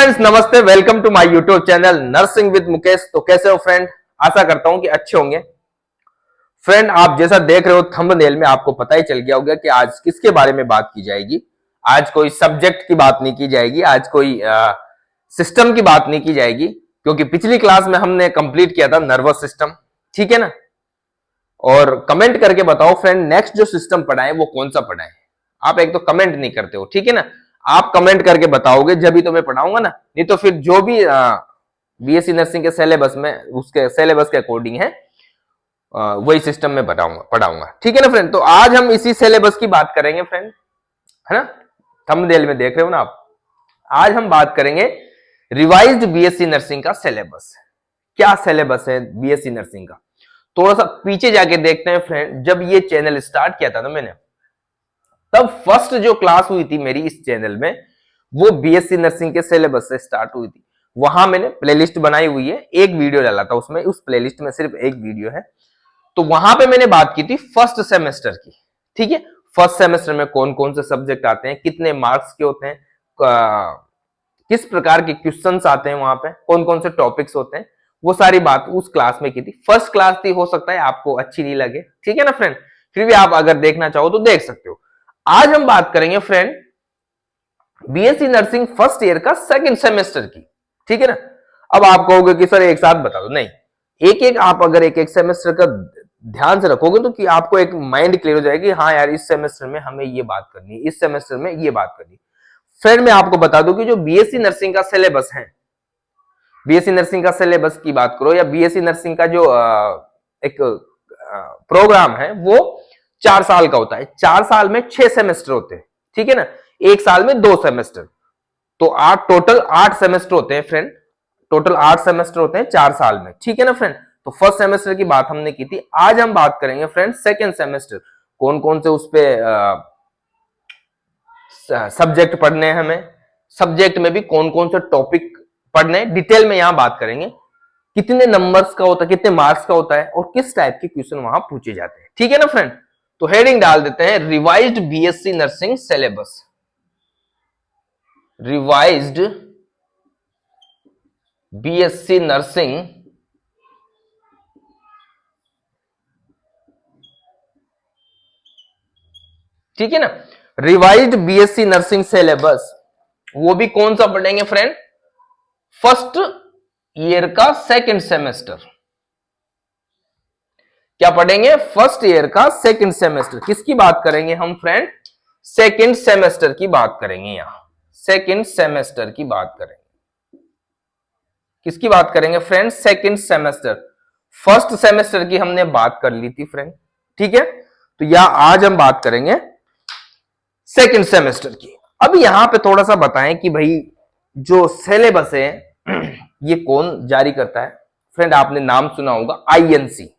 Friends, नमस्ते। Welcome to my YouTube channel nursing with Mukesh. तो कैसे हो फ्रेंड? आशा करता हूं कि अच्छे होंगे। फ्रेंड, आप जैसा देख रहे हो थंबनेल में, आपको पता ही चल गया होगा कि आज किसके बारे में बात की जाएगी। आज कोई सब्जेक्ट की बात नहीं की जाएगी, आज कोई सिस्टम की बात नहीं की जाएगी, क्योंकि पिछली क्लास में हमने कंप्लीट किया था नर्वस सिस्टम। ठीक है ना? और कमेंट करके बताओ फ्रेंड, नेक्स्ट जो सिस्टम पढ़ाए वो कौन सा पढ़ाए। आप एक तो कमेंट नहीं करते हो, ठीक है ना? आप कमेंट करके बताओगे जब भी तो मैं पढ़ाऊंगा ना, नहीं तो फिर जो भी बीएससी नर्सिंग के सिलेबस में, उसके सिलेबस के अकॉर्डिंग है, वही सिस्टम में पढ़ाऊंगा। ठीक है ना फ्रेंड? तो आज हम इसी सिलेबस की बात करेंगे फ्रेंड, है ना? थंबनेल में देख रहे हो ना आप। आज हम बात करेंगे रिवाइज्ड बीएससी नर्सिंग का सिलेबस। क्या सिलेबस है बीएससी नर्सिंग का? थोड़ा सा पीछे जाके देखते हैं फ्रेंड। जब ये चैनल स्टार्ट किया था ना मैंने, तब फर्स्ट जो क्लास हुई थी मेरी इस चैनल में, वो बीएससी नर्सिंग के सिलेबस से स्टार्ट हुई थी। वहां मैंने प्लेलिस्ट बनाई हुई है, एक वीडियो डाला था उसमें, उस प्लेलिस्ट में सिर्फ एक वीडियो है। तो वहां पे मैंने बात की थी फर्स्ट सेमेस्टर की। ठीक है? फर्स्ट सेमेस्टर में कौन कौन से सब्जेक्ट आते हैं, कितने मार्क्स के होते हैं, किस प्रकार के क्वेश्चंस आते हैं, वहां पे कौन कौन से टॉपिक्स होते हैं, वो सारी बात उस क्लास में की थी। फर्स्ट क्लास थी, हो सकता है आपको अच्छी नहीं लगे। ठीक है ना फ्रेंड? फिर भी आप अगर देखना चाहो तो देख सकते हो। आज हम बात करेंगे friend BSc nursing first year का सेकंड सेमेस्टर की। ठीक है ना? अब आप कहोगे कि सर एक साथ बता दो। नहीं, एक एक आप अगर एक एक सेमेस्टर का ध्यान से रखोगे तो कि आपको एक माइंड क्लियर हो जाएगी, हाँ यार इस सेमेस्टर में हमें ये बात करनी है, इस सेमेस्टर में ये बात करनी है। फ्रेंड, मैं आपको बता दूं कि जो बीएससी नर्सिंग का सिलेबस है, बीएससी नर्सिंग का सिलेबस की बात करो, या बीएससी नर्सिंग का जो एक प्रोग्राम है, वो 4 साल का होता है। 4 साल में 6 सेमेस्टर होते हैं। ठीक है ना? एक साल में 2 सेमेस्टर, तो टोटल 8 सेमेस्टर होते हैं फ्रेंड। टोटल 8 सेमेस्टर होते हैं 4 साल में। ठीक है ना फ्रेंड? तो फर्स्ट सेमेस्टर की बात हमने की थी। आज हम बात करेंगे फ्रेंड सेकेंड सेमेस्टर, कौन कौन से उस पे सब्जेक्ट पढ़ने हैं हमें, सब्जेक्ट में भी कौन कौन से टॉपिक पढ़ने, डिटेल में यहां बात करेंगे। कितने नंबर्स का होता है, कितने मार्क्स का होता है, और किस टाइप के क्वेश्चन वहां पूछे जाते हैं। ठीक है ना फ्रेंड? तो हेडिंग डाल देते हैं revised BSc nursing syllabus. Revised BSc nursing ठीक है ना? रिवाइज्ड बीएससी नर्सिंग सिलेबस, वो भी कौन सा पढ़ेंगे फ्रेंड? फर्स्ट ईयर का सेकंड सेमेस्टर। क्या पढ़ेंगे? फर्स्ट ईयर का सेकंड सेमेस्टर। किसकी बात करेंगे हम फ्रेंड? सेकंड सेमेस्टर की बात करेंगे। यहां सेकंड सेमेस्टर की बात करेंगे। किसकी बात करेंगे friend? Second semester. First semester की हमने बात कर ली थी फ्रेंड। ठीक है? तो यहां आज हम बात करेंगे सेकंड सेमेस्टर की। अब यहां पे थोड़ा सा बताएं कि भाई जो सिलेबस है ये कौन जारी करता है? फ्रेंड, आपने नाम सुना होगा आईएनसी।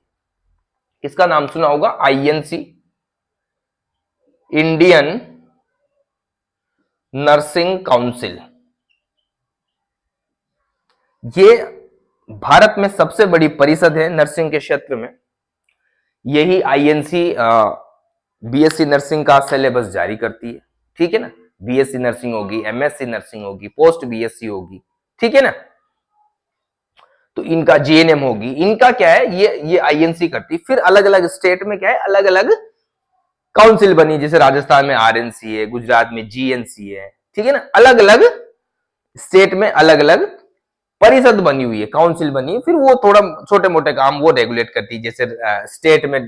किसका नाम सुना होगा? INC, Indian nursing council. ये भारत में सबसे बड़ी परिषद है नर्सिंग के क्षेत्र में। यही आईएनसी बीएससी नर्सिंग का सिलेबस जारी करती है। ठीक है ना? बीएससी नर्सिंग होगी, एमएससी नर्सिंग होगी, पोस्ट बीएससी होगी। ठीक है ना? तो इनका जीएनएम होगी। इनका क्या है, ये आईएनसी करती। फिर अलग अलग स्टेट में क्या है, अलग अलग काउंसिल बनी। जैसे राजस्थान में आरएनसी है, गुजरात में जीएनसी है। ठीक है ना? अलग अलग स्टेट में अलग अलग परिषद बनी हुई है, काउंसिल बनी है। फिर वो थोड़ा छोटे मोटे काम वो रेगुलेट करती है। जैसे स्टेट में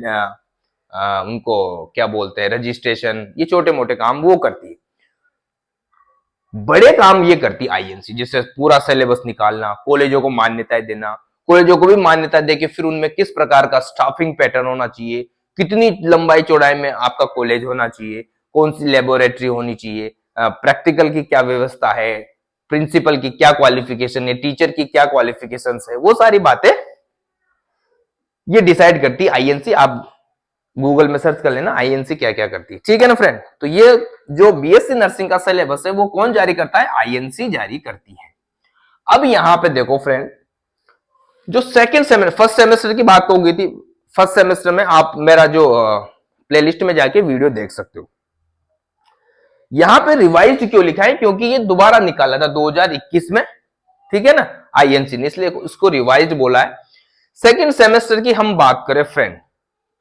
उनको क्या बोलते हैं, रजिस्ट्रेशन, ये छोटे मोटे काम वो करती है। बड़े काम ये करती आईएनसी, जैसे पूरा सिलेबस निकालना, कॉलेजों को मान्यता देना, कॉलेजों को भी मान्यता देके फिर उनमें किस प्रकार का स्टाफिंग पैटर्न होना चाहिए, कितनी लंबाई चौड़ाई में आपका कॉलेज होना चाहिए, कौन सी लेबोरेटरी होनी चाहिए, प्रैक्टिकल की क्या व्यवस्था है, प्रिंसिपल की क्या क्वालिफिकेशन है, टीचर की क्या क्वालिफिकेशन है, वो सारी बातें ये डिसाइड करती आईएनसी। आप गूगल में सर्च कर लेना आईएनसी क्या क्या करती है। ठीक है ना फ्रेंड? तो ये जो बीएससी नर्सिंग का सिलेबस है वो कौन जारी करता है? आईएनसी जारी करती है। अब यहां पे देखो फ्रेंड, जो सेकंड सेमेस्टर, फर्स्ट सेमेस्टर की बात हो गई थी। फर्स्ट सेमेस्टर में आप मेरा जो प्लेलिस्ट में जाके वीडियो देख सकते हो। यहां पे रिवाइज्ड क्यों लिखा है, क्योंकि ये दोबारा निकाला था 2021 में, ठीक है ना, आईएनसी ने, इसलिए इसको रिवाइज्ड बोला है। सेकेंड सेमेस्टर की हम बात करें फ्रेंड,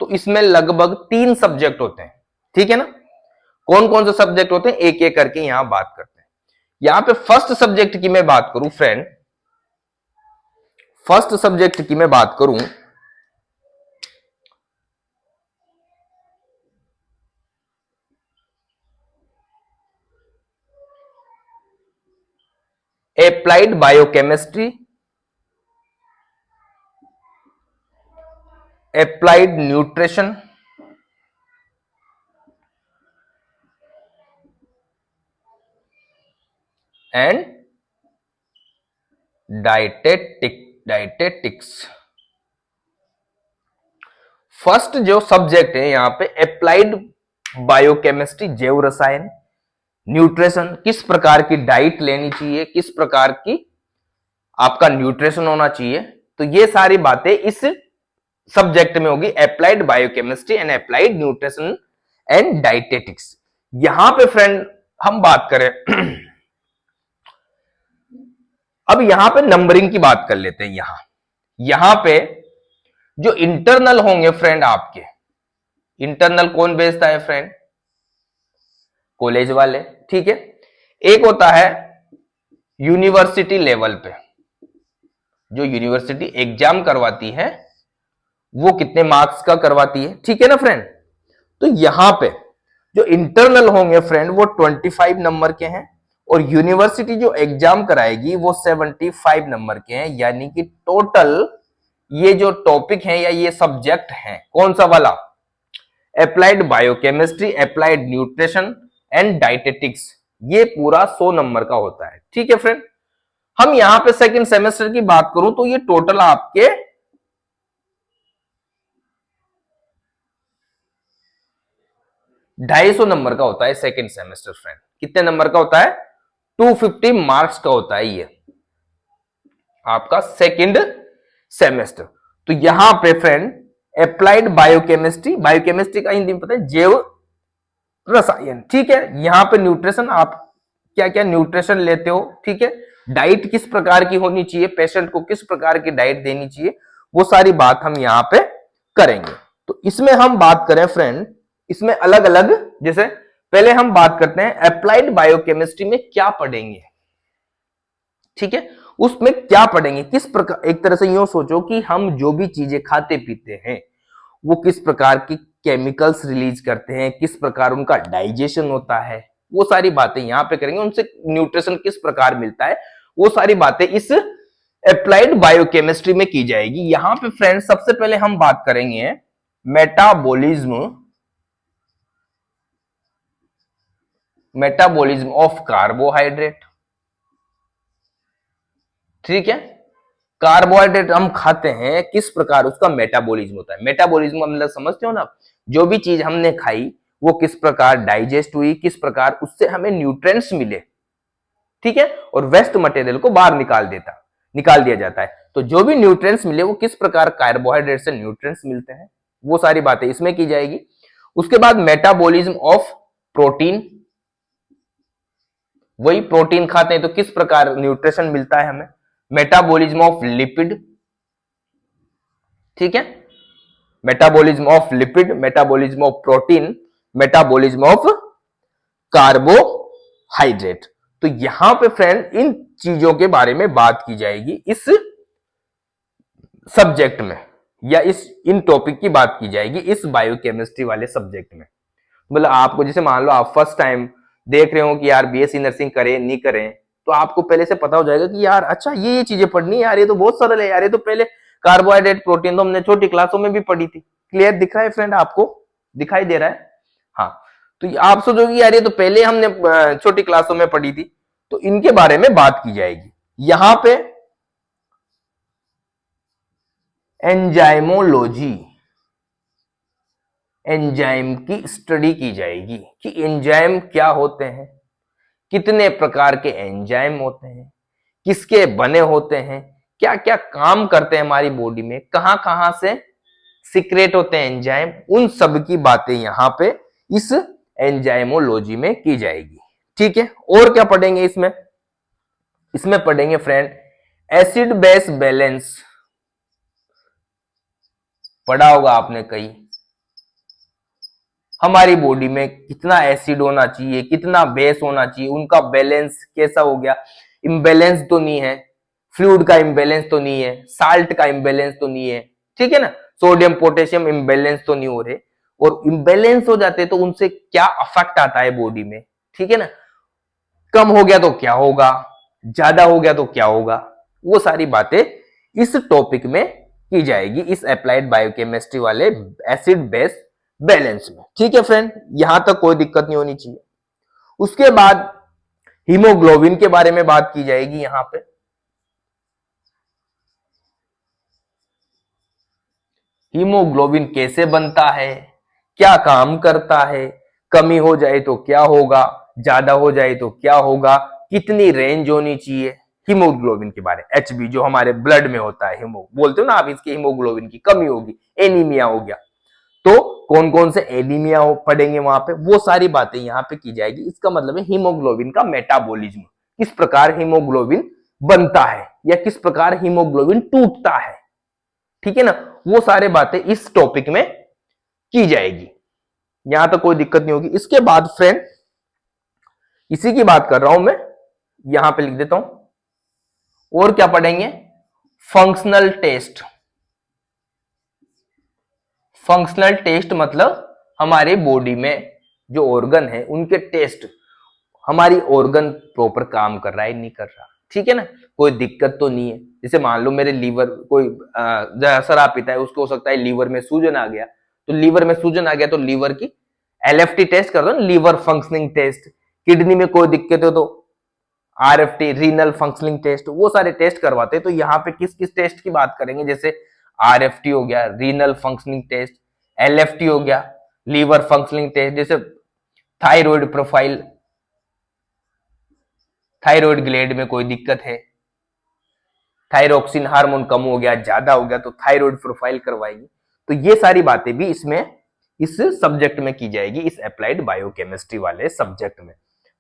तो इसमें लगभग 3 सब्जेक्ट होते हैं, ठीक है ना। कौन कौन से सब्जेक्ट होते हैं एक एक करके यहां बात करते हैं। यहां पे फर्स्ट सब्जेक्ट की मैं बात करूं फ्रेंड, फर्स्ट सब्जेक्ट की मैं बात करूं, applied biochemistry, applied nutrition and dietetics. First जो सब्जेक्ट है यहां पे एप्लाइड बायोकेमिस्ट्री, जैव रसायन, न्यूट्रिशन, किस प्रकार की डाइट लेनी चाहिए, किस प्रकार की आपका न्यूट्रिशन होना चाहिए, तो ये सारी बातें इस सब्जेक्ट में होगी, applied biochemistry and applied nutrition and dietetics. यहां पे फ्रेंड हम बात करें अब यहां पे नंबरिंग की बात कर लेते हैं। यहां पे जो इंटरनल होंगे फ्रेंड आपके, इंटरनल कौन भेजता है फ्रेंड, कॉलेज वाले, ठीक है। एक होता है यूनिवर्सिटी लेवल पे, जो यूनिवर्सिटी एग्जाम करवाती है वो कितने मार्क्स का करवाती है, ठीक है ना फ्रेंड। तो यहां पे जो इंटरनल होंगे फ्रेंड वो 25 नंबर के हैं, और यूनिवर्सिटी जो एग्जाम कराएगी वो 75 नंबर के हैं। यानी कि टोटल ये जो टॉपिक है या ये सब्जेक्ट है, कौन सा वाला, applied biochemistry, applied nutrition and dietetics, ये पूरा 100 नंबर का होता है, ठीक है फ्रेंड। हम यहां पे सेकंड सेमेस्टर की बात करूं तो ये टोटल आपके 250 नंबर का होता है सेकंड सेमेस्टर फ्रेंड। कितने नंबर का होता है, 250 मार्क्स का होता है ये आपका सेकंड सेमेस्टर। तो यहां पे फ्रेंड एप्लाइड बायोकेमिस्ट्री, बायोकेमिस्ट्री का हिंदी में पता है जैव रसायन, ठीक है। यहां पे न्यूट्रिशन, आप क्या क्या न्यूट्रिशन लेते हो, ठीक है, डाइट किस प्रकार की होनी चाहिए, पेशेंट को किस प्रकार की डाइट देनी चाहिए, वो सारी बात हम यहां पे करेंगे। तो इसमें हम बात करें फ्रेंड, इसमें अलग अलग, जैसे पहले हम बात करते हैं एप्लाइड बायोकेमिस्ट्री में क्या पढ़ेंगे, ठीक है, उसमें क्या पढ़ेंगे, किस प्रकार, एक तरह से यूं सोचो कि हम जो भी चीजें खाते पीते हैं वो किस प्रकार की केमिकल्स रिलीज करते हैं, किस प्रकार उनका डाइजेशन होता है, वो सारी बातें यहां पे करेंगे। उनसे न्यूट्रिशन किस प्रकार मिलता है, वो सारी बातें इस एप्लाइड बायोकेमिस्ट्री में की जाएगी। यहां पे फ्रेंड सबसे पहले हम बात करेंगे मेटाबॉलिज्म ऑफ कार्बोहाइड्रेट, ठीक है। कार्बोहाइड्रेट हम खाते हैं, किस प्रकार उसका मेटाबॉलिज्म होता है। मेटाबॉलिज्म का मतलब समझते हो ना, जो भी चीज हमने खाई वो किस प्रकार डाइजेस्ट हुई, किस प्रकार उससे हमें न्यूट्रिएंट्स मिले, ठीक है, और वेस्ट मटेरियल को बाहर निकाल दिया जाता है। तो जो भी न्यूट्रिएंट्स मिले वो किस प्रकार कार्बोहाइड्रेट से न्यूट्रिएंट्स मिलते हैं, वो सारी बातें इसमें की जाएगी। उसके बाद मेटाबॉलिज्म ऑफ प्रोटीन, वही प्रोटीन खाते हैं तो किस प्रकार न्यूट्रिशन मिलता है हमें। मेटाबॉलिज्म ऑफ लिपिड, ठीक है, metabolism of lipid, metabolism of protein, metabolism of carbohydrate. तो यहां पे फ्रेंड इन चीजों के बारे में बात की जाएगी इस सब्जेक्ट में, या इन टॉपिक की बात की जाएगी इस बायोकेमिस्ट्री वाले सब्जेक्ट में। मतलब आपको जैसे मान लो आप फर्स्ट टाइम देख रहे हो कि यार बीएससी नर्सिंग करें नहीं करें, तो आपको पहले से पता हो जाएगा कि यार अच्छा ये चीजें पढ़नी है यार, ये तो बहुत सरल है यार, ये तो पहले कार्बोहाइड्रेट प्रोटीन तो हमने छोटी क्लासों में भी पढ़ी थी। क्लियर दिख रहा है फ्रेंड, आपको दिखाई दे रहा है, हाँ। तो आप सोचोगे यार ये तो पहले हमने छोटी क्लासों में पढ़ी थी, तो इनके बारे में बात की जाएगी। यहां पे एंजाइमोलॉजी, एंजाइम की स्टडी की जाएगी कि एंजाइम क्या होते हैं, कितने प्रकार के एंजाइम होते हैं, किसके बने होते हैं, क्या क्या काम करते हैं हमारी बॉडी में, कहां कहां से सीक्रेट होते हैं एंजाइम, उन सब की बातें यहां पे इस एंजाइमोलॉजी में की जाएगी। ठीक है, और क्या पढ़ेंगे इसमें? इसमें पढ़ेंगे फ्रेंड एसिड बेस बैलेंस। पढ़ा होगा आपने कहीं, हमारी बॉडी में कितना एसिड होना चाहिए, कितना बेस होना चाहिए, उनका बैलेंस कैसा हो गया, इम्बैलेंस तो नहीं है, फ्लूइड का इम्बैलेंस तो नहीं है, साल्ट का इम्बैलेंस तो नहीं है, ठीक है ना, सोडियम पोटेशियम इम्बैलेंस तो नहीं हो रहे, और इम्बैलेंस हो जाते तो उनसे क्या अफेक्ट आता है बॉडी में, ठीक है ना, कम हो गया तो क्या होगा, ज्यादा हो गया तो क्या होगा, वो सारी बातें इस टॉपिक में की जाएगी, इस अप्लाइड बायोकेमिस्ट्री वाले एसिड बेस बैलेंस में। ठीक है फ्रेंड, यहां तक कोई दिक्कत नहीं होनी चाहिए। उसके बाद हीमोग्लोबिन के बारे में बात की जाएगी। यहां पे हीमोग्लोबिन कैसे बनता है, क्या काम करता है, कमी हो जाए तो क्या होगा, ज्यादा हो जाए तो क्या होगा, कितनी रेंज होनी चाहिए, हीमोग्लोबिन के बारे में, एचबी जो हमारे ब्लड में होता है, हीमो बोलते हो ना आप, इसके हीमोग्लोबिन की कमी होगी, एनीमिया हो गया, तो कौन कौन से एनीमिया पढ़ेंगे वहां पे, वो सारी बातें यहां पे की जाएगी। इसका मतलब है हीमोग्लोबिन का मेटाबॉलिज्म, किस प्रकार हीमोग्लोबिन बनता है या किस प्रकार हीमोग्लोबिन टूटता है, ठीक है ना, वो सारे बातें इस टॉपिक में की जाएगी। यहां तक कोई दिक्कत नहीं होगी। इसके बाद फ्रेंड इसी की बात कर रहा हूं मैं, यहां पे लिख देता हूं, और क्या पढ़ेंगे, फंक्शनल टेस्ट। फंक्शनल टेस्ट मतलब हमारे बॉडी में जो ऑर्गन है उनके टेस्ट, हमारी ऑर्गन प्रॉपर काम कर रहा है नहीं कर रहा, ठीक है ना, कोई दिक्कत तो नहीं है। जैसे मान लो मेरे लीवर, कोई शराब पीता है, उसको हो सकता है लीवर में सूजन आ गया, तो लीवर में सूजन आ गया तो लीवर की एलएफटी टेस्ट कर दो ना, लीवर फंक्शनिंग टेस्ट। किडनी में कोई दिक्कत हो तो आरएफटी, रीनल फंक्शनिंग टेस्ट, वो सारे टेस्ट करवाते हैं। तो यहाँ पे किस किस टेस्ट की बात करेंगे, जैसे आरएफटी हो गया, रीनल फंक्शनिंग टेस्ट, एलएफटी हो गया, लीवर फंक्शनिंग टेस्ट, जैसे थायराइड प्रोफाइल, थायराइड ग्लैंड में कोई दिक्कत है, थायरोक्सिन हार्मोन कम हो गया, ज्यादा हो गया, तो थायराइड प्रोफाइल करवाएगी। तो ये सारी बातें भी इसमें इस सब्जेक्ट में की जाएगी, इस अप्लाइड बायोकेमिस्ट्री वाले सब्जेक्ट में,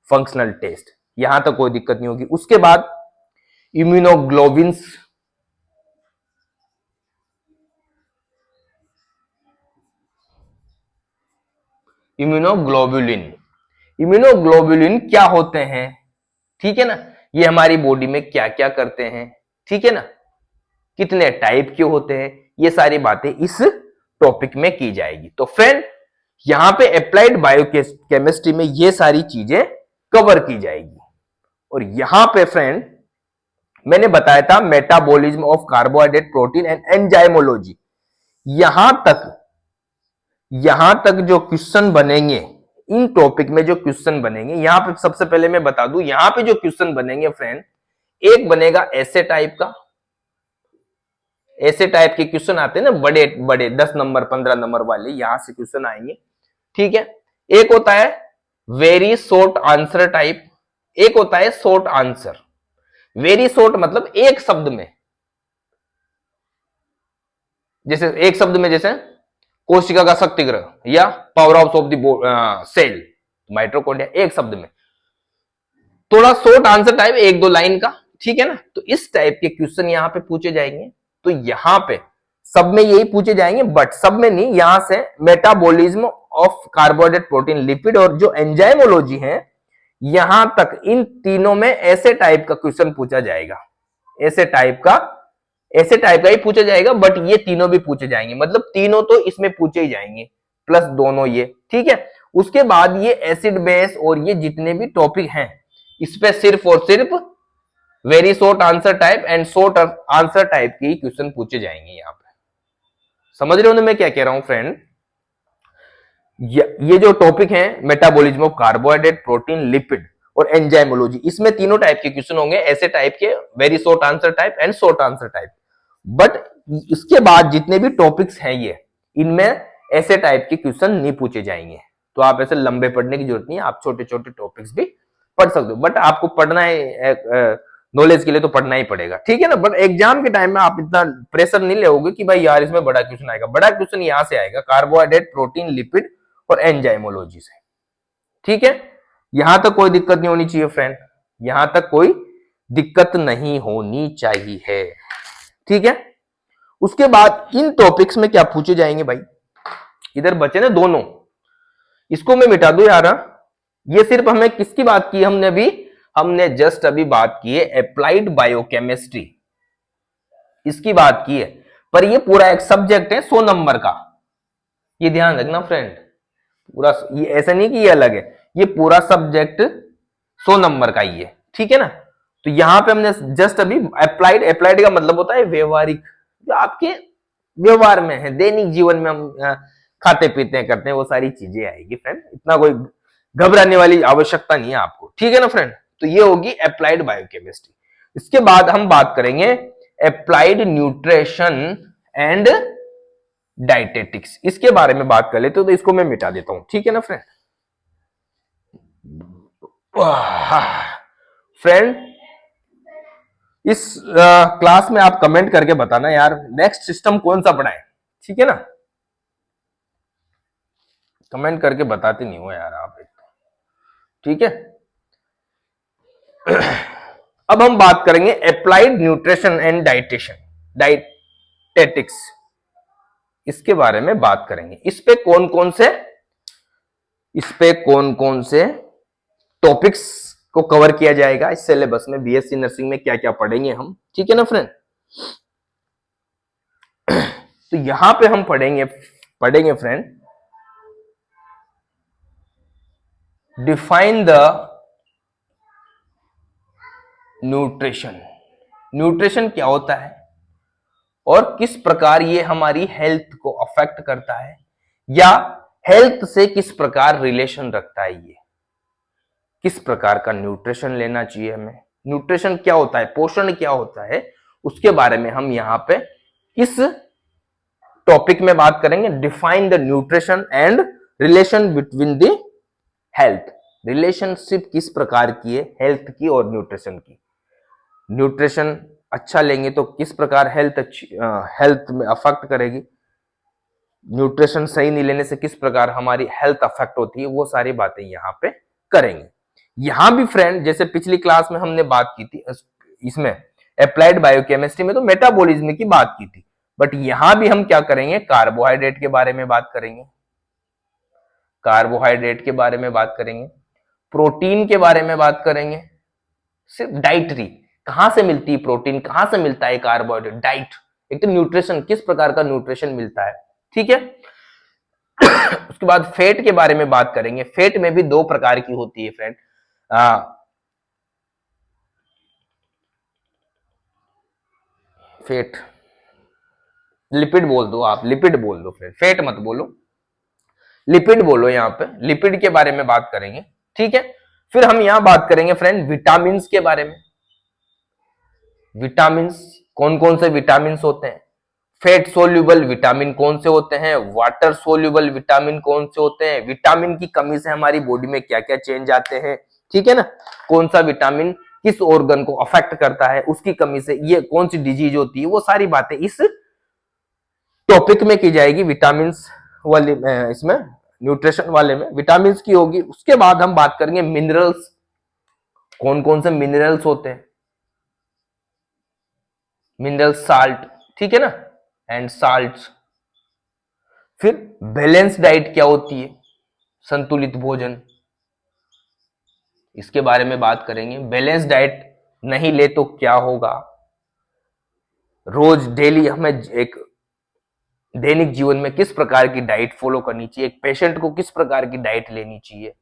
फंक्शनल टेस्ट। यहां तक कोई दिक्कत नहीं होगी। उसके बाद इम्यूनोग्लोबिन्स, इम्यूनोग्लोबुलिन, इम्यूनोग्लोबुलिन क्या होते हैं, ठीक है ना, ये हमारी बॉडी में क्या क्या करते हैं, ठीक है ना, कितने टाइप के होते हैं, ये सारी बातें इस टॉपिक में की जाएगी। तो फ्रेंड यहां पे अप्लाइड बायोकेमिस्ट्री में ये सारी चीजें कवर की जाएगी। और यहां पे फ्रेंड मैंने बताया था metabolism of carbohydrate, protein and enzymology. यहां तक जो क्वेश्चन बनेंगे, इन टॉपिक में जो क्वेश्चन बनेंगे, यहां पे सबसे पहले मैं बता दूं, यहां पे जो क्वेश्चन बनेंगे फ्रेंड, एक बनेगा ऐसे टाइप का, ऐसे टाइप के क्वेश्चन आते हैं ना, बड़े बड़े 10 नंबर 15 नंबर वाले, यहां से क्वेश्चन आएंगे, ठीक है। एक होता है वेरी शॉर्ट आंसर टाइप, एक होता है शॉर्ट आंसर। वेरी शॉर्ट मतलब एक शब्द में, जैसे एक शब्द में, जैसे कोशिका का शक्तिग्रह या power of the cell mitochondria, एक शब्द में। थोड़ा शॉर्ट आंसर टाइप, एक दो लाइन का, ठीक है ना। तो इस टाइप के क्वेश्चन यहां पे पूछे जाएंगे। तो यहां पे सब में यही पूछे जाएंगे, बट सब में नहीं, यहां से metabolism of carbohydrate, protein, lipid और जो एंजाइमोलॉजी है, यहां तक इन तीनों में ऐसे टाइप का क्वेश्चन पूछा जाएगा, ऐसे टाइप का ही पूछा जाएगा, बट ये तीनों भी पूछे जाएंगे, मतलब तीनों तो इसमें पूछे ही जाएंगे, प्लस दोनों ये, ठीक है। उसके बाद ये एसिड बेस और ये जितने भी टॉपिक हैं, इस पे सिर्फ और सिर्फ very short answer type and short answer type के क्वेश्चन पूछे जाएंगे। यहां पे समझ रहे हो ना मैं क्या कह रहा हूं फ्रेंड? ये जो टॉपिक है metabolism of carbohydrate, protein, lipid और एंजाइमोलॉजी, इसमें तीनों टाइप के क्वेश्चन होंगे, ऐसे टाइप के, very short answer type and short answer type. But इसके बाद जितने भी टॉपिक्स हैं ये, इनमें ऐसे टाइप के क्वेश्चन नहीं पूछे जाएंगे। तो आप ऐसे लंबे पढ़ने की जरूरत नहीं है, आप छोटे छोटे टॉपिक्स भी पढ़ सकते हो, बट आपको पढ़ना है नॉलेज के लिए तो पढ़ना ही पड़ेगा, ठीक है ना। बट एग्जाम के टाइम में आप इतना प्रेशर नहीं लोगे कि भाई यार इसमें बड़ा क्वेश्चन आएगा। बड़ा क्वेश्चन यहां से आएगा, कार्बोहाइड्रेट, प्रोटीन, लिपिड और एंजाइमोलॉजी से, ठीक है, यहां तक कोई दिक्कत नहीं होनी चाहिए फ्रेंड, यहां तक कोई दिक्कत नहीं होनी चाहिए। ठीक है, उसके बाद इन टॉपिक्स में क्या पूछे जाएंगे भाई, इधर बचे ना दोनों, इसको मैं मिटा दूं यार। ये सिर्फ हमें किसकी बात की हमने अभी, हमने जस्ट अभी बात की है अप्लाइड बायोकेमिस्ट्री, इसकी बात की है। पर ये पूरा एक सब्जेक्ट है 100 नंबर का, ये ध्यान रखना फ्रेंड, पूरा ये ऐसा नहीं कि ये अलग है, ये पूरा सब्जेक्ट 100 नंबर का ही है। ठीक है ना, तो यहां पे हमने जस्ट अभी अप्लाइड, अप्लाइड का मतलब होता है व्यवहारिक, जो आपके व्यवहार में है, दैनिक जीवन में हम खाते पीते हैं करते हैं, वो सारी चीजें आएगी फ्रेंड, इतना कोई घबराने वाली आवश्यकता नहीं है आपको। ठीक है ना फ्रेंड, तो ये होगी अप्लाइड बायोकेमिस्ट्री। इसके बाद हम बात करेंगे अप्लाइड न्यूट्रिशन एंड डाइटेटिक्स, इसके बारे में बात कर लेते हो, तो इसको मैं मिटा देता हूं। ठीक है ना फ्रेंड, फ्रेंड इस क्लास में आप कमेंट करके बताना यार नेक्स्ट सिस्टम कौन सा पढ़ाएं। ठीक है ना, कमेंट करके बताते नहीं हो यार आप एक, ठीक है। अब हम बात करेंगे अप्लाइड न्यूट्रिशन एंड डाइटेटिक्स, इसके बारे में बात करेंगे। इस पे कौन कौन से टॉपिक्स को कवर किया जाएगा इस सिलेबस में, बीएससी नर्सिंग में क्या क्या पढ़ेंगे हम। ठीक है ना फ्रेंड, तो यहां पे हम पढ़ेंगे friend, define the nutrition, nutrition क्या होता है और किस प्रकार ये हमारी हेल्थ को अफेक्ट करता है, या हेल्थ से किस प्रकार रिलेशन रखता है, ये किस प्रकार का न्यूट्रिशन लेना चाहिए हमें, न्यूट्रिशन क्या होता है, पोषण क्या होता है, उसके बारे में हम यहां पे इस टॉपिक में बात करेंगे। Define the nutrition and relation between the health, relationship किस प्रकार की है हेल्थ की और न्यूट्रिशन की, न्यूट्रिशन अच्छा लेंगे तो किस प्रकार हेल्थ में अफेक्ट करेगी, न्यूट्रिशन सही नहीं लेने से किस प्रकार हमारी हेल्थ अफेक्ट होती है, वो सारी बातें यहां पे करेंगे। यहां भी फ्रेंड जैसे पिछली क्लास में हमने बात की थी, इसमें अप्लाइड बायोकेमिस्ट्री में तो मेटाबॉलिज्म की बात की थी, बट यहां भी हम क्या करेंगे, कार्बोहाइड्रेट के बारे में बात करेंगे, कार्बोहाइड्रेट के बारे में बात करेंगे, प्रोटीन के बारे में बात करेंगे, सिर्फ डाइटरी कहां से मिलती है प्रोटीन, कहां से मिलता है कार्बोहाइड्रेट, डाइट, एक तो न्यूट्रिशन किस प्रकार का न्यूट्रिशन मिलता है। ठीक है, उसके बाद फैट के बारे में बात करेंगे, फैट में भी दो प्रकार की होती है फ्रेंड, फैट, लिपिड बोल दो आप, लिपिड बोल दो फ्रेंड, फैट मत बोलो, लिपिड बोलो, यहां पे लिपिड के बारे में बात करेंगे। ठीक है, फिर हम यहां बात करेंगे फ्रेंड विटामिन के बारे में, विटामिन कौन कौन से विटामिन होते हैं, फैट सोल्यूबल विटामिन कौन से होते हैं, वाटर सोल्यूबल विटामिन कौन से होते हैं, विटामिन की कमी से हमारी बॉडी में क्या क्या चेंज आते हैं। ठीक है ना, कौन सा विटामिन किस ऑर्गन को अफेक्ट करता है, उसकी कमी से ये कौन सी डिजीज होती है, वो सारी बातें इस टॉपिक में की जाएगी, विटामिन वाले इसमें न्यूट्रिशन वाले में विटामिन की होगी। उसके बाद हम बात करेंगे मिनरल्स, कौन कौन से मिनरल्स होते हैं, मिनरल साल्ट, ठीक है ना, एंड साल्ट्स। फिर बैलेंस डाइट क्या होती है, संतुलित भोजन, इसके बारे में बात करेंगे। बैलेंस डाइट नहीं ले तो क्या होगा, रोज डेली हमें एक दैनिक जीवन में किस प्रकार की डाइट फॉलो करनी चाहिए, एक पेशेंट को किस प्रकार की डाइट लेनी चाहिए।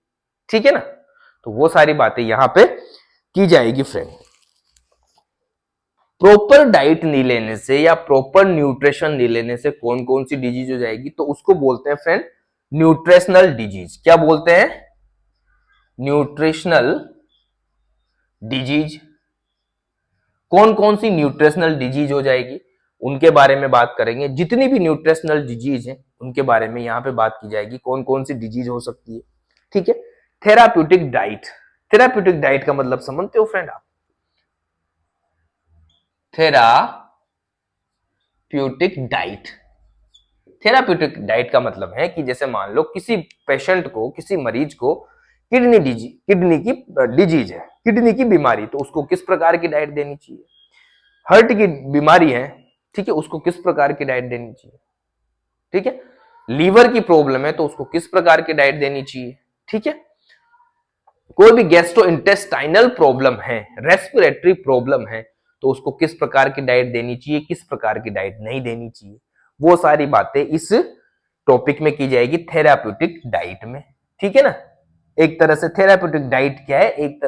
ठीक है ना, तो वो सारी बातें यहां पे की जाएगी फ्रेंड। प्रॉपर डाइट नहीं लेने से या प्रॉपर न्यूट्रिशन नहीं लेने से कौन कौन सी डिजीज हो जाएगी, तो उसको बोलते हैं फ्रेंड न्यूट्रिशनल डिजीज। क्या बोलते हैं, न्यूट्रिशनल डिजीज। कौन कौन सी न्यूट्रिशनल डिजीज हो जाएगी उनके बारे में बात करेंगे, जितनी भी न्यूट्रिशनल डिजीज है उनके बारे में यहां पे बात की जाएगी, कौन कौन सी डिजीज हो सकती है। ठीक है, थेराप्यूटिक डाइट, थेराप्यूटिक डाइट का मतलब समझते हो फ्रेंड आप, थेराप्यूटिक डाइट, थेराप्यूटिक डाइट का मतलब है कि जैसे मान लो किसी पेशेंट को, किसी मरीज को किडनी की डिजीज है, किडनी की बीमारी, तो उसको किस प्रकार की डाइट देनी चाहिए। हार्ट की बीमारी है, ठीक है, उसको किस प्रकार की डाइट देनी चाहिए, ठीक है। लीवर की प्रॉब्लम है तो उसको किस प्रकार की डाइट देनी चाहिए, ठीक है। कोई भी गैस्ट्रो इंटेस्टाइनल प्रॉब्लम है, रेस्पिरेटरी प्रॉब्लम है, तो उसको किस प्रकार की डाइट देनी चाहिए, किस प्रकार की डाइट नहीं देनी चाहिए, वो सारी बातें इस टॉपिक में की जाएगी थेराप्यूटिक डाइट में, ठीक है ना। एक तरह से थेराप्यूटिक डाइट क्या है, एक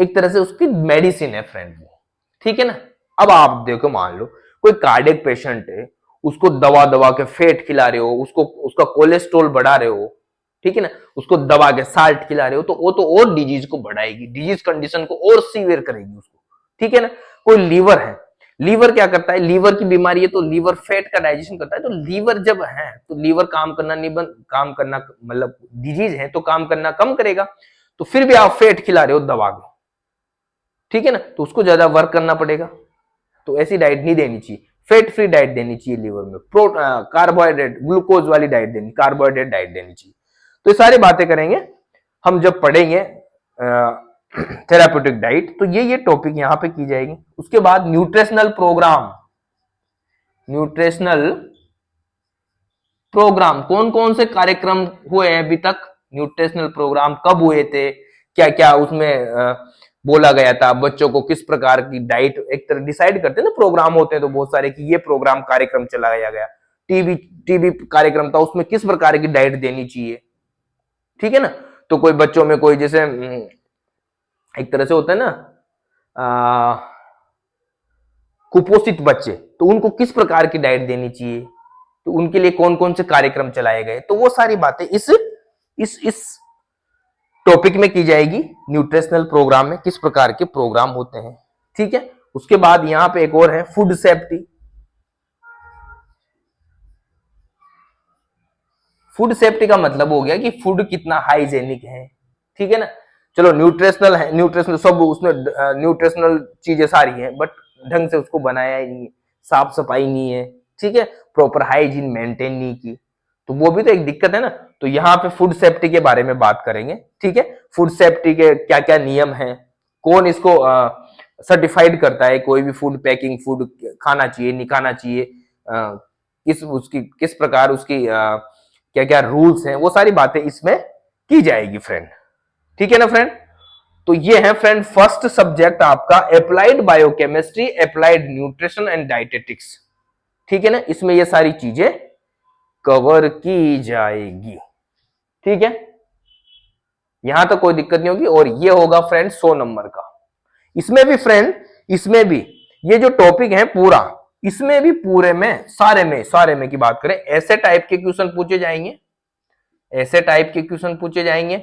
तरह से उसकी मेडिसिन है फ्रेंड, ठीक है ना। अब आप देखो, मान लो कोई कार्डियक पेशेंट है, उसको दवा दवा के फैट खिला रहे हो, उसको उसका कोलेस्ट्रॉल बढ़ा रहे हो, ठीक है ना, उसको दबा के साल्ट खिला रहे हो, तो वो तो और डिजीज को बढ़ाएगी, डिजीज कंडीशन को और सीवियर करेगी उसको, ठीक है ना। कोई लीवर है, लीवर क्या करता है, लीवर की बीमारी है तो लीवर फैट का डाइजेशन करता है, तो लीवर जब है तो लीवर काम करना नहीं बंद, काम करना मतलब डिजीज है तो काम करना कम करेगा, तो फिर भी आप फैट खिला रहे हो दबा के, ठीक है ना, तो उसको ज्यादा वर्क करना पड़ेगा, तो ऐसी डाइट नहीं देनी चाहिए। फैट फ्री डाइट देनी चाहिए लीवर में, कार्बोहाइड्रेट ग्लूकोज वाली डाइट देनी, कार्बोहाइड्रेट डाइट देनी चाहिए। तो ये सारी बातें करेंगे हम जब पढ़ेंगे थेराप्यूटिक डाइट, तो ये टॉपिक यहां पे की जाएगी। उसके बाद न्यूट्रिशनल प्रोग्राम, न्यूट्रिशनल प्रोग्राम कौन कौन से कार्यक्रम हुए हैं अभी तक, न्यूट्रिशनल प्रोग्राम कब हुए थे, क्या क्या उसमें बोला गया था, बच्चों को किस प्रकार की डाइट, एक तरह डिसाइड करते हैं ना, प्रोग्राम होते हैं तो बहुत सारे कि ये प्रोग्राम कार्यक्रम चलाया गया, टीबी टीबी कार्यक्रम था, उसमें किस प्रकार की डाइट देनी चाहिए, ठीक है ना। तो कोई बच्चों में कोई जैसे एक तरह से होता है ना कुपोषित बच्चे, तो उनको किस प्रकार की डाइट देनी चाहिए, तो उनके लिए कौन कौन से कार्यक्रम चलाए गए, तो वो सारी बातें इस टॉपिक में की जाएगी। न्यूट्रिशनल प्रोग्राम में किस प्रकार के प्रोग्राम होते हैं, ठीक है। उसके बाद यहां पे एक और है फूड सेफ्टी। फूड सेफ्टी का मतलब हो गया कि फूड कितना हाइजेनिक है, ठीक है ना। चलो न्यूट्रिशनल है, न्यूट्रिशनल सब उसमें न्यूट्रिशनल चीजें सारी हैं, बट ढंग से उसको बनाया ही नहीं, साफ सफाई नहीं है, ठीक है, प्रॉपर हाइजीन मेंटेन नहीं की, तो वो भी तो एक दिक्कत है ना। तो यहाँ पे फूड सेफ्टी के बारे में बात करेंगे, ठीक है। फूड सेफ्टी के क्या क्या नियम हैं, कौन इसको सर्टिफाइड करता है, कोई भी फूड पैकिंग फूड खाना चाहिए नहीं खाना चाहिए, किस प्रकार उसकी क्या क्या रूल्स हैं, वो सारी बातें इसमें की जाएगी फ्रेंड, ठीक है ना फ्रेंड। तो ये है फ्रेंड फर्स्ट सब्जेक्ट आपका applied biochemistry, applied nutrition and dietetics, ठीक है ना। इसमें ये सारी चीजें कवर की जाएगी, ठीक है, यहां तक कोई दिक्कत नहीं होगी। और ये होगा फ्रेंड 100 नंबर का। इसमें भी फ्रेंड, इसमें भी ये जो टॉपिक है पूरा, इसमें भी पूरे में सारे में की बात करें, ऐसे टाइप के क्वेश्चन पूछे जाएंगे, ऐसे टाइप के क्वेश्चन पूछे जाएंगे,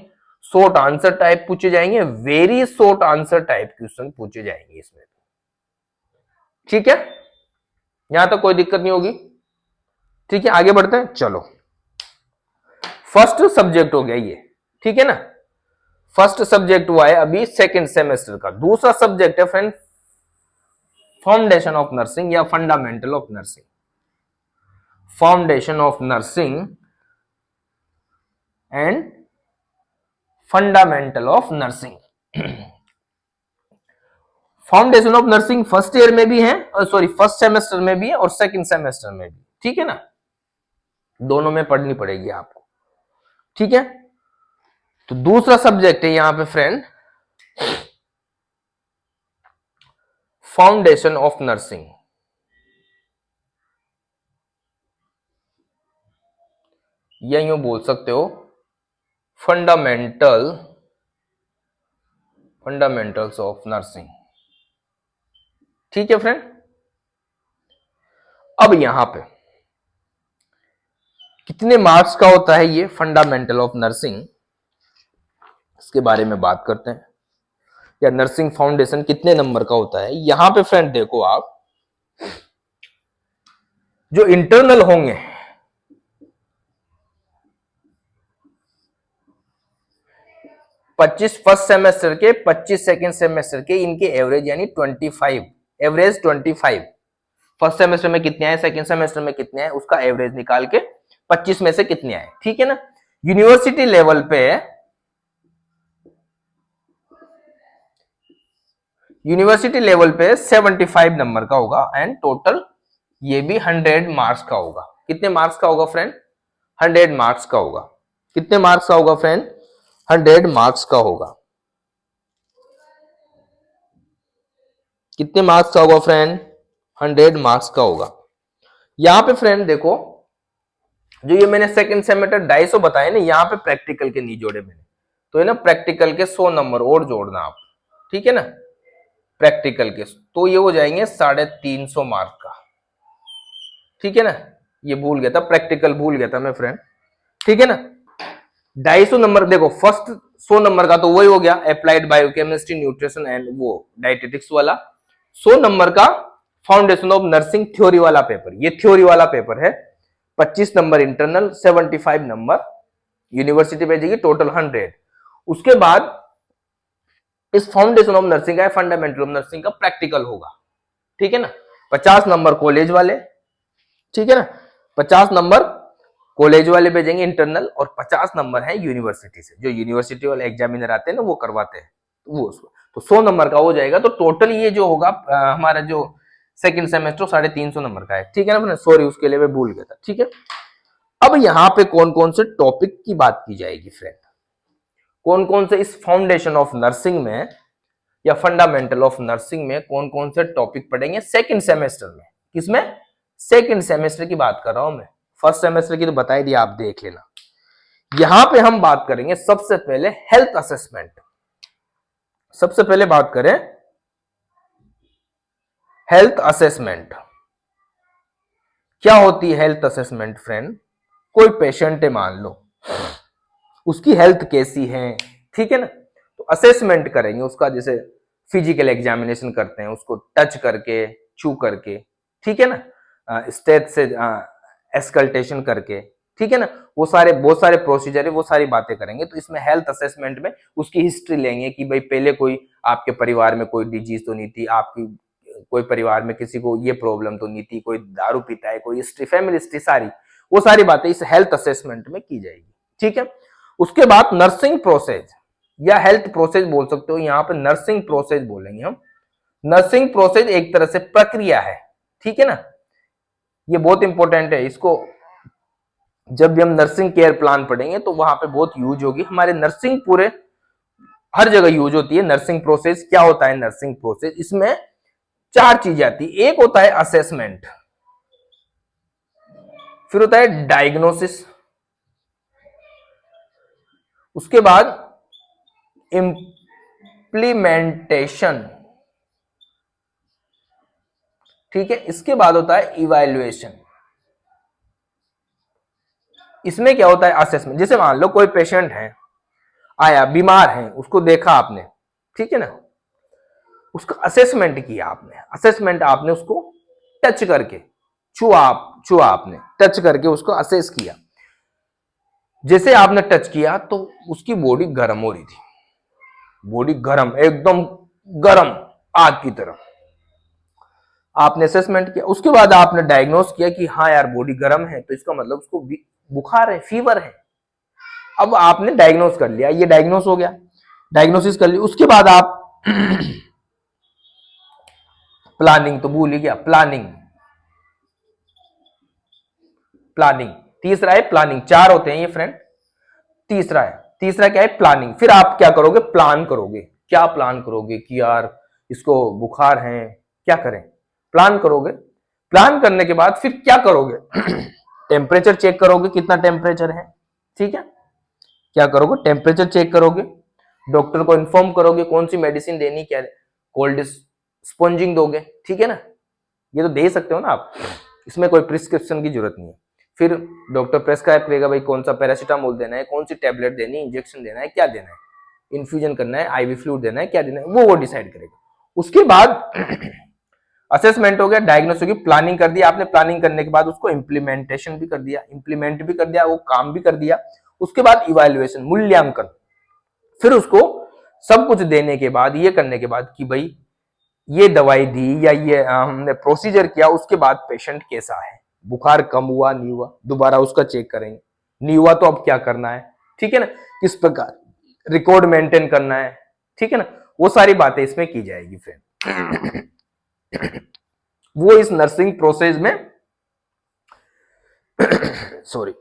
शॉर्ट आंसर टाइप पूछे जाएंगे, very short answer type question पूछे जाएंगे इसमें, ठीक है, यहां तक कोई दिक्कत नहीं होगी, ठीक है। आगे बढ़ते हैं, चलो फर्स्ट सब्जेक्ट हो गया ये, ठीक है ना। फर्स्ट सब्जेक्ट हुआ है अभी सेकंड सेमेस्टर का। दूसरा सब्जेक्ट है फ्रेंड फाउंडेशन ऑफ नर्सिंग या fundamental of nursing, foundation of nursing and fundamental of nursing. Foundation of nursing first year में भी है, सॉरी फर्स्ट सेमेस्टर में भी है और सेकंड सेमेस्टर में भी, ठीक है ना, दोनों में पढ़नी पड़ेगी आपको, ठीक है। तो दूसरा सब्जेक्ट है यहां पे फ्रेंड फाउंडेशन ऑफ नर्सिंग, या यूं बोल सकते हो फंडामेंटल्स ऑफ नर्सिंग, ठीक है फ्रेंड। अब यहां पे कितने मार्क्स का होता है ये फंडामेंटल ऑफ नर्सिंग, इसके बारे में बात करते हैं, या नर्सिंग फाउंडेशन कितने नंबर का होता है। यहां पे फ्रेंड देखो आप, जो इंटरनल होंगे 25 फर्स्ट सेमेस्टर के, 25 सेकंड सेमेस्टर के, इनके एवरेज यानी 25, एवरेज 25, फर्स्ट सेमेस्टर में कितने आए, सेकंड सेमेस्टर में कितने आए, उसका एवरेज निकाल के 25 में से कितने आए, ठीक है ना। यूनिवर्सिटी लेवल पे, यूनिवर्सिटी लेवल पे 75 नंबर का होगा एंड टोटल ये भी 100 मार्क्स का होगा। कितने मार्क्स का होगा फ्रेंड? 100 मार्क्स का होगा। कितने मार्क्स का होगा फ्रेंड? 100 मार्क्स का होगा। कितने मार्क्स का होगा फ्रेंड? 100 मार्क्स का होगा। यहां पे फ्रेंड देखो, जो ये मैंने सेकंड सेमेस्टर 250 बताए ना, यहां पे प्रैक्टिकल के नहीं जोड़े मैंने, तो है ना प्रैक्टिकल के 100 नंबर और जोड़ना आप, ठीक है ना, प्रैक्टिकल के, तो ये हो जाएंगे 350 मार्क का, ठीक है ना। ये भूल गया था, प्रैक्टिकल भूल गया था मैं फ्रेंड, ठीक है ना। 250 नंबर देखो, फर्स्ट 100 नंबर का तो वही हो गया, अप्लाइड बायोकेमिस्ट्री, न्यूट्रिशन एंड वो डाइटेटिक्स वाला। 100 नंबर का फाउंडेशन ऑफ नर्सिंग थ्योरी वाला पेपर, ये थ्योरी वाला पेपर है। 25 नंबर इंटरनल, 75 नंबर यूनिवर्सिटी भेजेगी, टोटल 100। उसके बाद इस फाउंडेशन ऑफ नर्सिंग का, फंडामेंटल ऑफ नर्सिंग का प्रैक्टिकल होगा, ठीक है ना। 50 नंबर कॉलेज वाले, ठीक है ना, 50 नंबर कॉलेज वाले भेजेंगे इंटरनल, और 50 नंबर है यूनिवर्सिटी से, जो यूनिवर्सिटी वाले एग्जामिनर आते हैं ना वो करवाते हैं, वो उसको तो 100 नंबर का हो जाएगा। तो टोटल ये जो होगा हमारा जो सेकंड सेमेस्टर 350 नंबर का है, ठीक है ना। सॉरी उसके लिए मैं भूल गया था, ठीक है। अब यहां पे कौन कौन से टॉपिक की बात की जाएगी फ्रेंड, कौन कौन से इस फाउंडेशन ऑफ नर्सिंग में या फंडामेंटल ऑफ नर्सिंग में कौन कौन से टॉपिक पढ़ेंगे सेकंड सेमेस्टर में। किसमें? सेकंड सेमेस्टर की बात कर रहा हूं मैं, फर्स्ट सेमेस्टर की तो बता ही दिया, आप देख लेना। यहां पे हम बात करेंगे सबसे पहले हेल्थ असेसमेंट। सबसे पहले बात करें हेल्थ असेसमेंट। क्या होती है हेल्थ असेसमेंट फ्रेंड? कोई पेशेंट है मान लो, उसकी हेल्थ कैसी है, ठीक है ना, तो असेसमेंट करेंगे उसका, जैसे फिजिकल एग्जामिनेशन करते हैं, उसको टच करके, छू करके, ठीक है ना, स्टेट से एस्कल्टेशन करके, ठीक है ना, वो सारे बहुत सारे प्रोसीजर है, वो सारी बातें करेंगे। तो इसमें हेल्थ असेसमेंट में उसकी हिस्ट्री लेंगे कि भाई पहले कोई आपके परिवार में कोई डिजीज तो नहीं थी, आपकी कोई परिवार में किसी को ये प्रॉब्लम तो नहीं थी, कोई दारू पीता है, कोई हिस्ट्री, फैमिली हिस्ट्री, सारी वो सारी बातें इस हेल्थ असेसमेंट में की जाएगी, ठीक है। उसके बाद नर्सिंग प्रोसेस या हेल्थ प्रोसेस बोल सकते हो, यहां पर नर्सिंग प्रोसेस बोलेंगे हम। नर्सिंग प्रोसेस एक तरह से प्रक्रिया है, ठीक है ना, ये बहुत इंपॉर्टेंट है। इसको जब भी हम नर्सिंग केयर प्लान पढ़ेंगे तो वहां पे बहुत यूज होगी, हमारे नर्सिंग पूरे हर जगह यूज होती है नर्सिंग प्रोसेस। क्या होता है नर्सिंग प्रोसेस? इसमें 4 चीजें आती है। एक होता है असेसमेंट, फिर होता है डायग्नोसिस, उसके बाद इम्प्लीमेंटेशन, ठीक है, इसके बाद होता है इवैल्यूएशन। इसमें क्या होता है असेसमेंट, जैसे मान लो कोई पेशेंट है, आया बीमार है, उसको देखा आपने, ठीक है ना, उसका असेसमेंट किया आपने, असेसमेंट आपने उसको टच करके, छुआ आपने, टच करके उसको असेस किया। जैसे आपने टच किया तो उसकी बॉडी गर्म हो रही थी, बॉडी गर्म, एकदम गर्म आग की तरह। आपने असेसमेंट किया, उसके बाद आपने डायग्नोस किया कि हाँ यार बॉडी गर्म है, तो इसका मतलब उसको बुखार है, फीवर है। अब आपने डायग्नोस कर लिया, ये डायग्नोस हो गया, डायग्नोसिस कर लिया। उसके बाद आप प्लानिंग तो भूल ही गया, प्लानिंग, प्लानिंग तीसरा है, प्लानिंग। 4 होते हैं ये फ्रेंड, तीसरा है, तीसरा क्या है? प्लानिंग। फिर आप क्या करोगे? प्लान करोगे। क्या प्लान करोगे कि यार इसको बुखार है, क्या करें, प्लान करोगे। प्लान करने के बाद फिर क्या करोगे? टेम्परेचर चेक करोगे, कितना टेम्परेचर है, ठीक है, क्या करोगे? टेम्परेचर चेक करोगे, डॉक्टर को इन्फॉर्म करोगे कौन सी मेडिसिन देनी, क्या कोल्ड स्पॉन्जिंग दोगे, ठीक है ना, ये तो दे सकते हो ना आप, इसमें कोई प्रिस्क्रिप्शन की जरूरत नहीं है। फिर डॉक्टर प्रेस्क्राइब करेगा भाई कौन सा पैरासीटामोल देना है, कौन सी टेबलेट देनी है, इंजेक्शन देना है, क्या देना है, इन्फ्यूजन करना है, आईवी फ्लूइड देना है, क्या देना है, वो डिसाइड करेगा। उसके बाद असेसमेंट हो गया, डायग्नोस होगी, प्लानिंग कर दिया आपने, प्लानिंग करने के बाद उसको इंप्लीमेंटेशन भी कर दिया, इंप्लीमेंट भी कर दिया, वो काम भी कर दिया। उसके बाद इवैल्यूएशन, मूल्यांकन, फिर उसको सब कुछ देने के बाद, ये करने के बाद कि भाई ये दवाई दी या ये हमने प्रोसीजर किया, उसके बाद पेशेंट कैसा है, बुखार कम हुआ नहीं हुआ, दोबारा उसका चेक करेंगे, नहीं हुआ तो अब क्या करना है, ठीक है ना, किस प्रकार रिकॉर्ड मेंटेन करना है, ठीक है ना, वो सारी बातें इसमें की जाएगी फ्रेंड। वो इस नर्सिंग प्रोसेस में सॉरी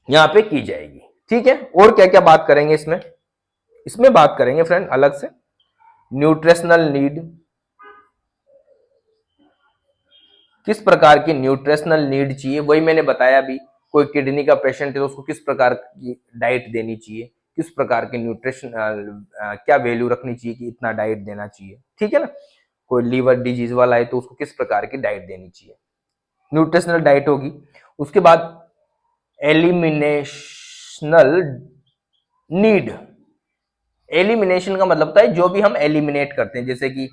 यहां पे की जाएगी, ठीक है। और क्या क्या बात करेंगे इसमें, इसमें बात करेंगे फ्रेंड अलग से न्यूट्रिशनल नीड, किस प्रकार की न्यूट्रिशनल नीड चाहिए, वही मैंने बताया अभी। कोई किडनी का पेशेंट है तो उसको किस प्रकार की डाइट देनी चाहिए, किस प्रकार के न्यूट्रिशन क्या वैल्यू रखनी चाहिए कि इतना डाइट देना चाहिए, ठीक है ना। कोई लीवर डिजीज वाला है तो उसको किस प्रकार की डाइट देनी चाहिए, न्यूट्रिशनल डाइट होगी। उसके बाद एलिमिनेशनल नीड, एलिमिनेशन का मतलब होता है जो भी हम एलिमिनेट करते हैं, जैसे कि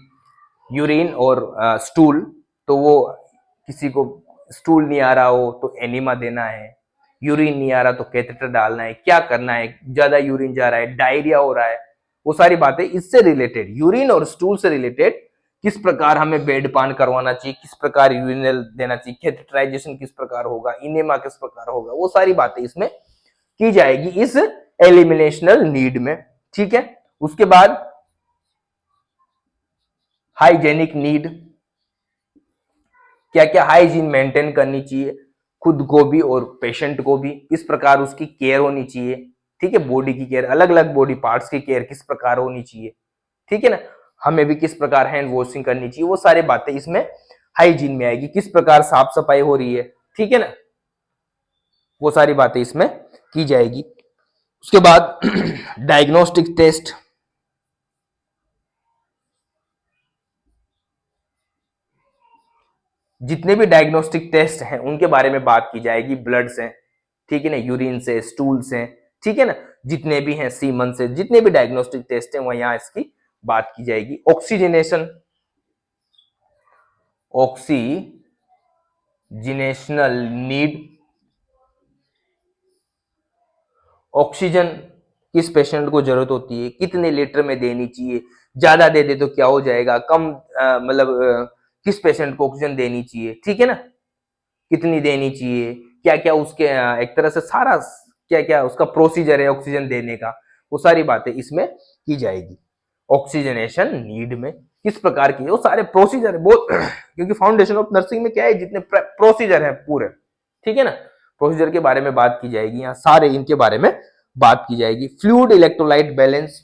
यूरिन और स्टूल, तो वो किसी को स्टूल नहीं आ रहा हो तो एनिमा देना है, यूरिन नहीं आ रहा तो कैथेटर डालना है, क्या करना है, ज्यादा यूरिन जा रहा है, डायरिया हो रहा है, वो सारी बातें इससे रिलेटेड, यूरिन और स्टूल से रिलेटेड, किस प्रकार हमें बेड पान करवाना चाहिए, किस प्रकार यूरिनल देना चाहिए, कैथेटराइजेशन किस प्रकार होगा, इनेमा किस प्रकार होगा, वो सारी बातें इसमें की जाएगी इस एलिमिनेशनल नीड में, ठीक है। उसके बाद हाइजेनिक नीड, क्या क्या हाइजीन मेंटेन करनी चाहिए, खुद को भी और पेशेंट को भी, किस प्रकार उसकी केयर होनी चाहिए, ठीक है, बॉडी की केयर, अलग अलग बॉडी पार्ट्स की केयर किस प्रकार होनी चाहिए, ठीक है ना, हमें भी किस प्रकार हैंड वॉशिंग करनी चाहिए, वो सारी बातें इसमें हाइजीन में आएगी, किस प्रकार साफ सफाई हो रही है, ठीक है ना, वो सारी बातें इसमें की जाएगी। उसके बाद डायग्नोस्टिक टेस्ट, जितने भी डायग्नोस्टिक टेस्ट हैं उनके बारे में बात की जाएगी, ब्लड से, ठीक है ना, यूरिन से, स्टूल से, ठीक है ना, जितने भी हैं सीमन से, जितने भी डायग्नोस्टिक टेस्ट हैं वहां इसकी बात की जाएगी। ऑक्सीजनेशन, ऑक्सीजनेशनल नीड, ऑक्सीजन किस पेशेंट को जरूरत होती है, कितने लीटर में देनी चाहिए, ज्यादा दे दे तो क्या हो जाएगा, कम मतलब किस पेशेंट को ऑक्सीजन देनी चाहिए, ठीक है ना, कितनी देनी चाहिए, क्या क्या उसके एक तरह से सारा क्या क्या उसका प्रोसीजर है ऑक्सीजन देने का, वो सारी बातें इसमें की जाएगी। ऑक्सीजनेशन नीड में किस प्रकार की, वो सारे प्रोसीजर है बहुत क्योंकि फाउंडेशन ऑफ नर्सिंग में क्या है, जितने प्रोसीजर है पूरे, ठीक है ना, प्रोसीजर के बारे में बात की जाएगी, यहाँ सारे इनके बारे में बात की जाएगी। Fluid electrolyte balance,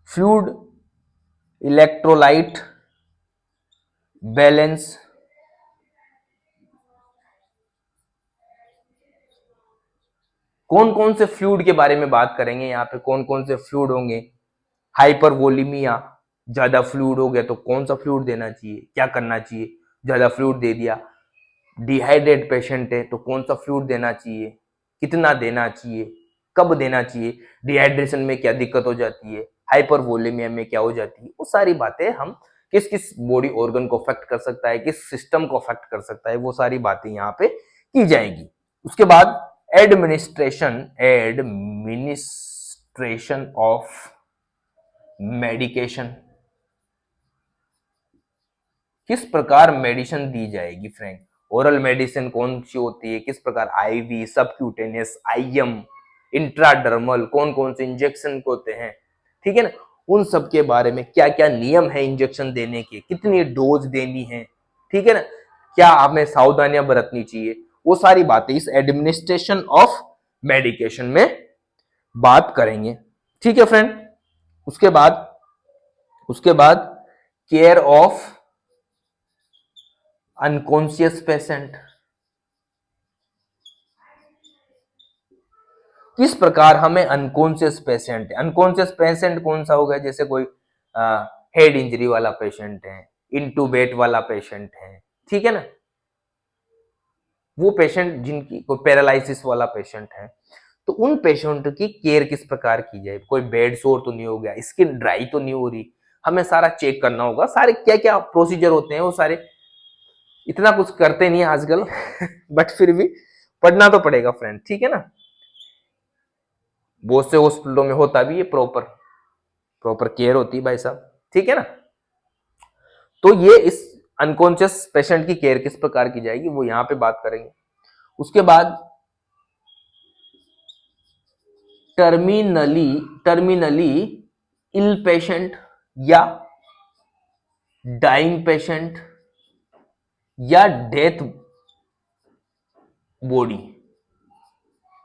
fluid electrolyte balance, कौन कौन से फ्लूइड के बारे में बात करेंगे, यहाँ पे कौन कौन से फ्लूइड होंगे, हाइपरवोलिमिया, ज्यादा फ्लूइड हो गया तो कौन सा फ्लूइड देना चाहिए, क्या करना चाहिए, ज्यादा फ्लूइड दे दिया, डिहाइड्रेट पेशेंट है तो कौन सा फ्लूइड देना चाहिए, कितना देना चाहिए, कब देना चाहिए, डिहाइड्रेशन में क्या दिक्कत हो जाती है, हाइपरवोलेमिया में क्या हो जाती है, वो सारी बातें हम किस किस बॉडी ऑर्गन को अफेक्ट कर सकता है, किस सिस्टम को अफेक्ट कर सकता है, वो सारी बातें यहाँ पे की जाएगी। उसके बाद एडमिनिस्ट्रेशन ऑफ मेडिकेशन, किस प्रकार मेडिसिन दी जाएगी फ्रेंड, ओरल मेडिसिन कौन सी होती है, किस प्रकार आईवी, सबक्यूटेनियस, आईएम, इंट्राडर्मल, कौन कौन से इंजेक्शन होते हैं, ठीक है ना, उन सब के बारे में क्या क्या नियम है इंजेक्शन देने के, कितनी डोज देनी है, ठीक है ना, क्या हमें सावधानियां बरतनी चाहिए, वो सारी बातें इस एडमिनिस्ट्रेशन ऑफ मेडिकेशन में बात करेंगे, ठीक है फ्रेंड। उसके बाद केयर ऑफ अनकॉन्शियस पेशेंट, किस प्रकार हमें अनकॉन्शियस पेशेंट, अनकॉन्शियस पेशेंट कौन सा होगा, जैसे कोई हेड इंजरी वाला पेशेंट है, इंटूबेट वाला पेशेंट है, ठीक है ना, वो पेशेंट जिनकी कोई पैरालिसिस वाला पेशेंट है, तो उन पेशेंट की केयर किस प्रकार की जाए, कोई बेड सोर तो नहीं हो गया, स्किन ड्राई तो नहीं हो रही, हमें सारा चेक करना होगा, सारे क्या क्या प्रोसीजर होते हैं वो सारे, इतना कुछ करते नहीं आजकल बट फिर भी पढ़ना तो पड़ेगा फ्रेंड, ठीक है ना, बहुत से हॉस्पिटलों में होता भी है, प्रॉपर केयर होती है भाई साहब, ठीक है ना। तो ये इस अनकॉन्शियस पेशेंट की केयर किस प्रकार की जाएगी वो यहां पे बात करेंगे। उसके बाद टर्मिनली इल पेशेंट या डाइंग पेशेंट या डेथ बॉडी,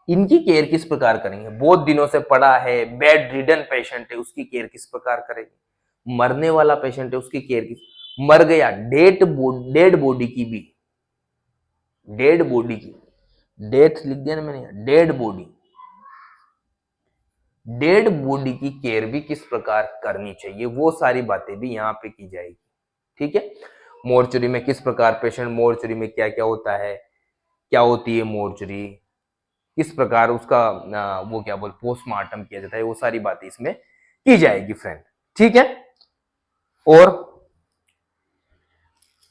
इनकी केयर किस प्रकार करेंगे। बहुत दिनों से पड़ा है, बेड रिडन पेशेंट है, उसकी केयर किस प्रकार करेंगे। मरने वाला पेशेंट है, उसकी केयर किस, मर गया, डेड बॉडी की भी, डेड बॉडी की, डेथ लिख दिया ना मैंने, डेड बॉडी की केयर भी किस प्रकार करनी चाहिए, वो सारी बातें भी यहां पे की जाएगी। ठीक है, मोर्चरी में किस प्रकार पेशेंट, मोर्चरी में क्या क्या होता है, क्या होती है मोर्चरी, किस प्रकार उसका वो क्या बोल पोस्टमार्टम किया जाता है, वो सारी बातें इसमें की जाएगी फ्रेंड। ठीक है, और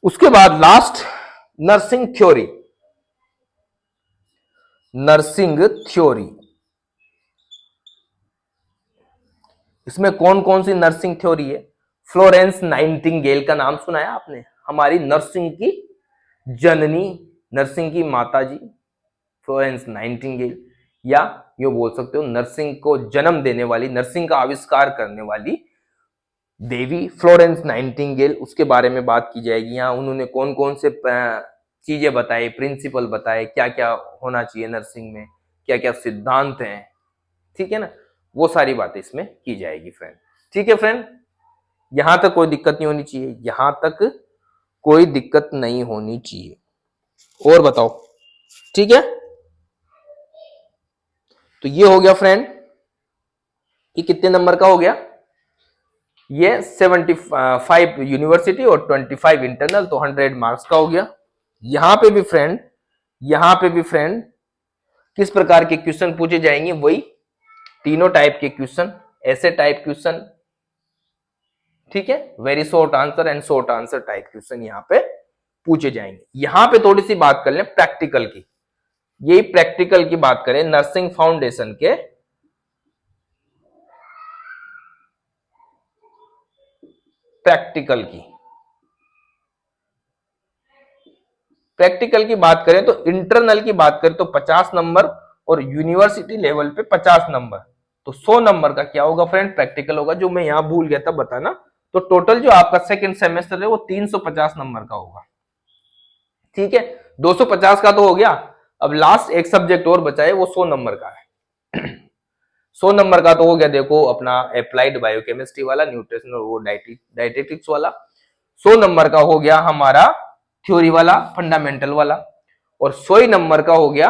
उसके बाद लास्ट नर्सिंग थ्योरी। इसमें कौन कौन सी नर्सिंग थ्योरी है। फ्लोरेंस नाइटिंगेल का नाम सुना है आपने, हमारी नर्सिंग की जननी, नर्सिंग की माताजी फ्लोरेंस नाइटिंगेल, या यो बोल सकते हो नर्सिंग को जन्म देने वाली, नर्सिंग का आविष्कार करने वाली देवी फ्लोरेंस नाइटिंगेल, उसके बारे में बात की जाएगी। यहाँ उन्होंने कौन कौन से चीजें बताई, प्रिंसिपल बताए, क्या क्या होना चाहिए नर्सिंग में, क्या क्या सिद्धांत हैं, ठीक है ना, वो सारी बातें इसमें की जाएगी फ्रेंड। ठीक है फ्रेंड, यहां तक कोई दिक्कत नहीं होनी चाहिए, यहां तक कोई दिक्कत नहीं होनी चाहिए। और बताओ, ठीक है, तो ये हो गया फ्रेंड, ये कितने नंबर का हो गया, ये 75 यूनिवर्सिटी और 25 इंटरनल, तो 100 मार्क्स का हो गया। यहां पे भी फ्रेंड किस प्रकार के क्वेश्चन पूछे जाएंगे, वही तीनों टाइप के क्वेश्चन, ऐसे टाइप क्वेश्चन, ठीक है, very short answer and short answer type question यहां पे पूछे जाएंगे। यहां पे थोड़ी सी बात कर लें प्रैक्टिकल की, यही प्रैक्टिकल की बात करें नर्सिंग फाउंडेशन के प्रैक्टिकल की बात करें तो इंटरनल की बात करें तो 50 नंबर और यूनिवर्सिटी लेवल पे 50 नंबर, तो 100 नंबर का क्या होगा फ्रेंड, प्रैक्टिकल होगा, जो मैं यहां भूल गया था बताना। तो टोटल जो आपका सेकंड सेमेस्टर है वो 350 नंबर का होगा। ठीक है, 250 का तो हो गया, अब लास्ट एक सब्जेक्ट और बचा है, वो 100 नंबर का है। 100 नंबर का तो हो गया, देखो अपना अप्लाइड बायोकेमिस्ट्री वाला, न्यूट्रिशन और वो डाइटेटिक्स वाला। 100 नंबर का हो गया हमारा थ्योरी वाला, फंडामेंटल वाला, और 100 नंबर का हो गया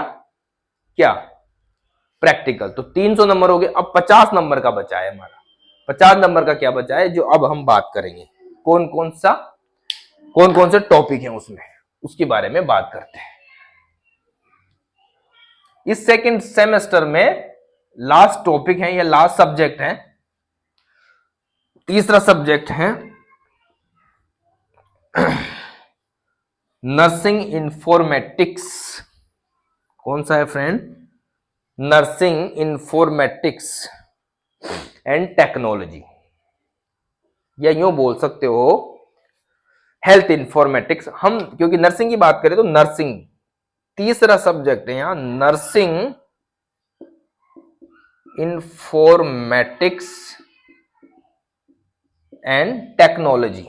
क्या, प्रैक्टिकल। तो 300 नंबर हो गए। अब 50 नंबर का बचा है हमारा, 50 नंबर का क्या बचा है, जो अब हम बात करेंगे, कौन कौन से टॉपिक हैं उसमें, उसके बारे में बात करते हैं। इस सेकंड सेमेस्टर में लास्ट टॉपिक है या लास्ट सब्जेक्ट है, तीसरा सब्जेक्ट है नर्सिंग इंफॉर्मेटिक्स। कौन सा है friend, nursing informatics and technology, या यूं बोल सकते हो हेल्थ इंफॉर्मेटिक्स। हम क्योंकि नर्सिंग की बात करें तो नर्सिंग तीसरा सब्जेक्ट है यहां, नर्सिंग इंफॉर्मेटिक्स एंड टेक्नोलॉजी।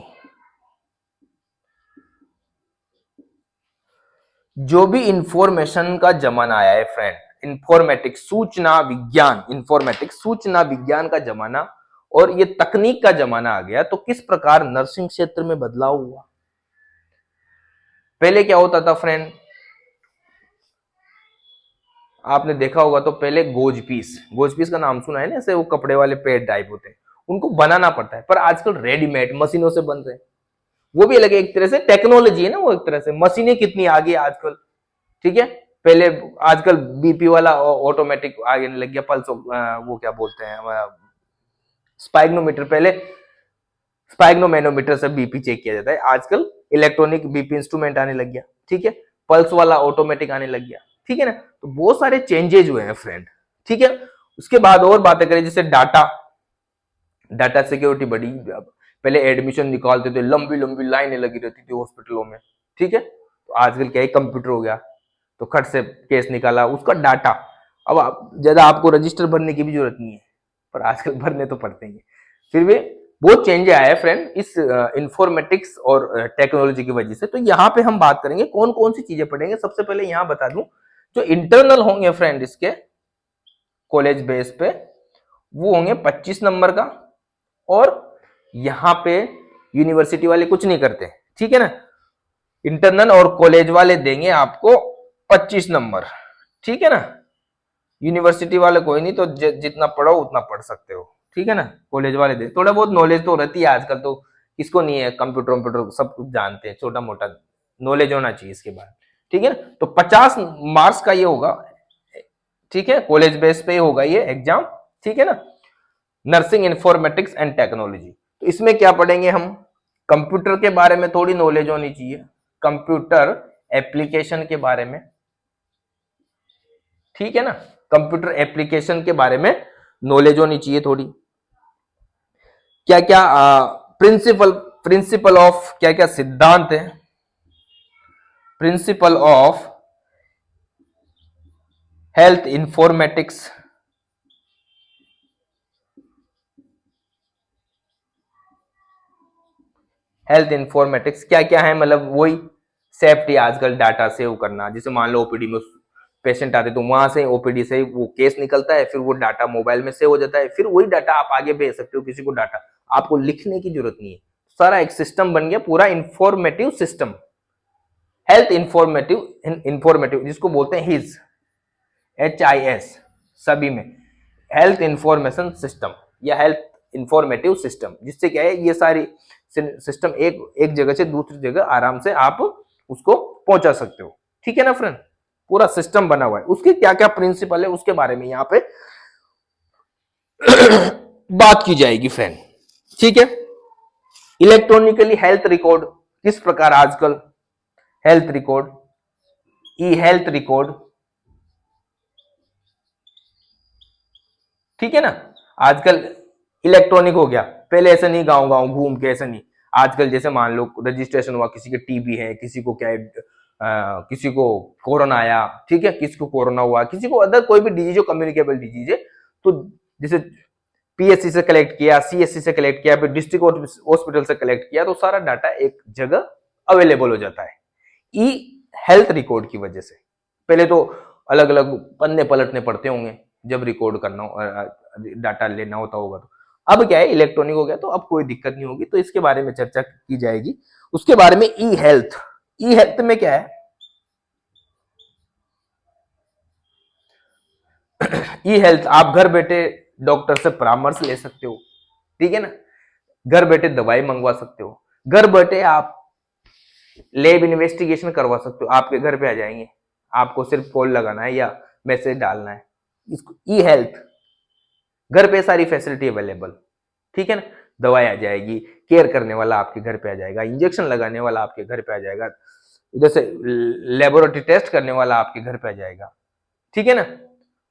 जो भी इंफॉर्मेशन का जमाना आया है फ्रेंड, इंफॉर्मेटिक्स सूचना विज्ञान, इंफॉर्मेटिक्स सूचना विज्ञान का जमाना और ये तकनीक का जमाना आ गया, तो किस प्रकार नर्सिंग क्षेत्र में बदलाव हुआ। पहले क्या होता था फ्रेंड, आपने देखा होगा तो पहले गोज पीस का नाम सुना है ना, ऐसे वो कपड़े वाले पैड टाइप होते हैं, उनको बनाना पड़ता है, पर आजकल रेडीमेड मशीनों से बन रहे हैं, वो भी अलग एक तरह से टेक्नोलॉजी है ना, वो एक तरह से मशीनें कितनी आगे आजकल। ठीक है, पहले आजकल बीपी वाला ऑटोमेटिक आगे लग गया, पल्स वो क्या बोलते हैं स्पाइग्नोमीटर, पहले स्पाइग्नोमेनोमीटर से बीपी चेक किया जाता है, आजकल इलेक्ट्रॉनिक बीपी इंस्ट्रूमेंट आने लग गया। ठीक है, पल्स वाला ऑटोमेटिक आने लग गया। ठीक है ना, तो बहुत सारे चेंजेज हुए हैं फ्रेंड। ठीक है, उसके बाद और बातें करें जैसे डाटा सिक्योरिटी बढ़ी, पहले एडमिशन निकालते थे, लंबी लंबी लाइनें लगी रहती थी हॉस्पिटलों में, ठीक है। तो आजकल क्या है, कंप्यूटर हो गया, तो खट से केस निकाला, उसका डाटा, अब ज्यादा आपको रजिस्टर भरने की भी जरूरत नहीं है, पर आजकल भरने तो पड़ते ही है। फिर भी बहुत चेंज आया है फ्रेंड इस इंफॉर्मेटिक्स और टेक्नोलॉजी की वजह से। तो यहाँ पे हम बात करेंगे कौन कौन सी चीजें पढ़ेंगे। सबसे पहले यहाँ बता दूं, जो इंटरनल होंगे फ्रेंड इसके कॉलेज बेस पे, वो होंगे 25 नंबर का, और यहाँ पे यूनिवर्सिटी वाले कुछ नहीं करते, ठीक है ना। इंटरनल और कॉलेज वाले देंगे आपको 25 नंबर, ठीक है ना। यूनिवर्सिटी वाले कोई नहीं, तो जितना पढ़ो उतना पढ़ सकते हो, ठीक है ना। कॉलेज वाले दे थोड़ा बहुत नॉलेज तो रहती है, आजकल तो किसको नहीं है, कंप्यूटर कंप्यूटर सब कुछ जानते हैं, छोटा मोटा नॉलेज होना चाहिए इसके बाद, ठीक है ना। तो 50 मार्क्स का ये होगा, ठीक है, कॉलेज बेस पे होगा ये एग्जाम, ठीक है ना। नर्सिंग इंफॉर्मेटिक्स एंड टेक्नोलॉजी, तो इसमें क्या पढ़ेंगे हम, कंप्यूटर के बारे में थोड़ी नॉलेज होनी चाहिए, कंप्यूटर एप्लीकेशन के बारे में, ठीक है ना। कंप्यूटर एप्लीकेशन के बारे में नॉलेज होनी चाहिए थोड़ी। क्या क्या प्रिंसिपल प्रिंसिपल ऑफ, क्या क्या सिद्धांत है, principle of health informatics, health informatics क्या क्या है, मतलब वही सेफ्टी, आजकल डाटा सेव करना, जैसे मान लो ओपीडी में पेशेंट आते तो वहां से ओपीडी से वो केस निकलता है, फिर वो डाटा मोबाइल में सेव हो जाता है, फिर वही डाटा आप आगे भेज सकते हो किसी को, डाटा आपको लिखने की जरूरत नहीं है, सारा एक सिस्टम बन गया, पूरा इंफॉर्मेटिव सिस्टम, हेल्थ इंफॉर्मेटिव जिसको बोलते हैं हिज, HIS सभी में, हेल्थ इंफॉर्मेशन सिस्टम या हेल्थ इंफॉर्मेटिव सिस्टम, जिससे क्या है ये सारी सिस्टम एक जगह से दूसरी जगह आराम से आप उसको पहुंचा सकते हो, ठीक है ना फ्रेंड। पूरा सिस्टम बना हुआ है, उसके क्या क्या प्रिंसिपल है उसके बारे में यहाँ पे बात की जाएगी फ्रेंड, ठीक है। इलेक्ट्रॉनिकली हेल्थ रिकॉर्ड, किस प्रकार आजकल हेल्थ रिकॉर्ड, ई हेल्थ रिकॉर्ड, ठीक है ना। आजकल इलेक्ट्रॉनिक हो गया, पहले ऐसा नहीं, गांव गांव घूम के ऐसा नहीं, आजकल जैसे मान लो रजिस्ट्रेशन हुआ, किसी के टीबी है, किसी को क्या है, किसी को कोरोना आया, ठीक है, किसी को कोरोना हुआ, किसी को अदर कोई भी डिजीज हो, कम्युनिकेबल डिजीज है, तो जैसे PSC से कलेक्ट किया, CSC से कलेक्ट किया, फिर डिस्ट्रिक्ट हॉस्पिटल से कलेक्ट किया, तो सारा डाटा एक जगह अवेलेबल हो जाता है ई हेल्थ रिकॉर्ड की वजह से। पहले तो अलग अलग पन्ने पलटने पड़ते होंगे जब रिकॉर्ड करना हो, डाटा लेना होता होगा, तो अब क्या है इलेक्ट्रॉनिक हो गया, तो अब कोई दिक्कत नहीं होगी, तो इसके बारे में चर्चा की जाएगी। उसके बारे में ई हेल्थ में क्या है, ई हेल्थ आप घर बैठे डॉक्टर से परामर्श ले सकते हो, ठीक है ना, घर बैठे दवाई मंगवा सकते हो, घर बैठे आप लैब इन्वेस्टिगेशन करवा सकते हो, आपके घर पे आ जाएंगे, आपको सिर्फ कॉल लगाना है या मैसेज डालना है, इसको ई हेल्थ, घर पे सारी फैसिलिटी अवेलेबल, ठीक है ना। दवाई आ जाएगी, केयर करने वाला आपके घर पे आ जाएगा, इंजेक्शन लगाने वाला आपके घर पे आ जाएगा, इधर से लेबोरेटरी टेस्ट करने वाला आपके घर पे आ जाएगा, ठीक है ना।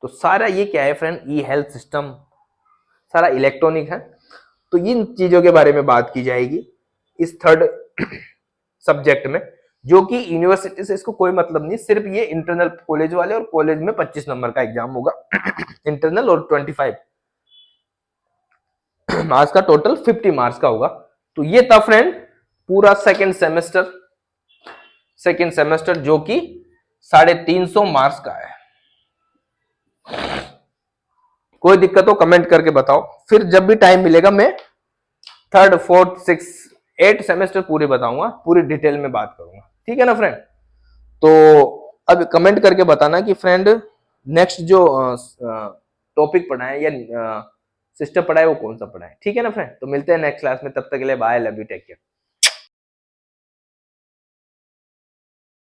तो सारा ये क्या है फ्रेंड, ई हेल्थ सिस्टम सारा इलेक्ट्रॉनिक है। तो इन चीजों के बारे में बात की जाएगी इस थर्ड सब्जेक्ट में, जो कि यूनिवर्सिटी से इसको कोई मतलब नहीं, सिर्फ ये इंटरनल कॉलेज वाले, और कॉलेज में 25 नंबर का एग्जाम होगा इंटरनल, और 25 मार्क्स का, टोटल 50 मार्क्स का होगा। तो ये था फ्रेंड पूरा सेकेंड सेमेस्टर जो कि 350 मार्क्स का है। कोई दिक्कत हो कमेंट करके बताओ, फिर जब भी टाइम मिलेगा मैं 3rd 4th 6th 8 सेमेस्टर पूरे बताऊंगा, पूरी डिटेल में बात करूंगा, ठीक है ना फ्रेंड। तो अब कमेंट करके बताना कि फ्रेंड नेक्स्ट जो टॉपिक पढ़ा है या सिस्टम पढ़ा है वो कौन सा पढ़ा है, ठीक है ना फ्रेंड। तो मिलते हैं नेक्स्ट क्लास में, तब तक के लिए bye, love you, take care.